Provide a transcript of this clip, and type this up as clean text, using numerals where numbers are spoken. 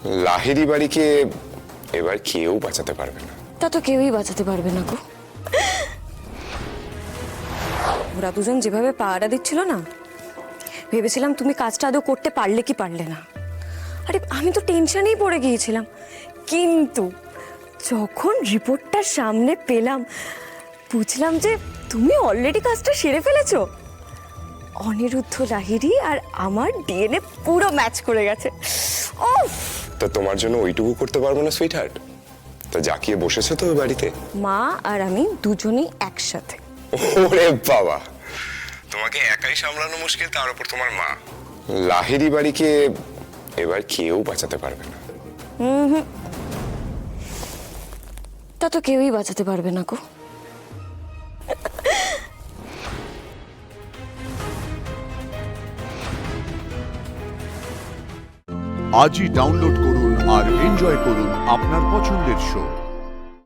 লাহিড়ী বাড়িকে এবার কেউ বাঁচাতে পারবে না। তা তো কেউই বাঁচাতে পারবে না গো। ওরা দুজন যেভাবে পাহারা দিচ্ছিল না, ভেবেছিলাম তুমি কাজটা আদৌ করতে পারলে কি পারলে না। আরে আমি তো টেনশনেই পড়ে গিয়েছিলাম, কিন্তু যখন রিপোর্টটা সামনে পেলাম বুঝলাম যে তুমি অলরেডি কাজটা সেরে ফেলেছো। অনিরুদ্ধ লাহিড়ী আর আমার ডিএনএ পুরো ম্যাচ করে গেছে। উফ! তা তোমার জন্য ওইটুকু করতে পারবো না সুইট হার্ট? তা জাকিয়ে বসেছে তো বাড়িতে, মা আর আমি দুজনেই একসাথে। ওরে বাবা, তোমাকে একাই সামলানো মুশকিল, তার উপর তোমার মা। লাহিড়ী বাড়িকে এবার কেউ বাঁচাতে পারবে না। তা তো কেউই বাঁচাতে পারবে না গো। আজই ডাউনলোড করুন আর এনজয় করুন আপনার পছন্দের শো।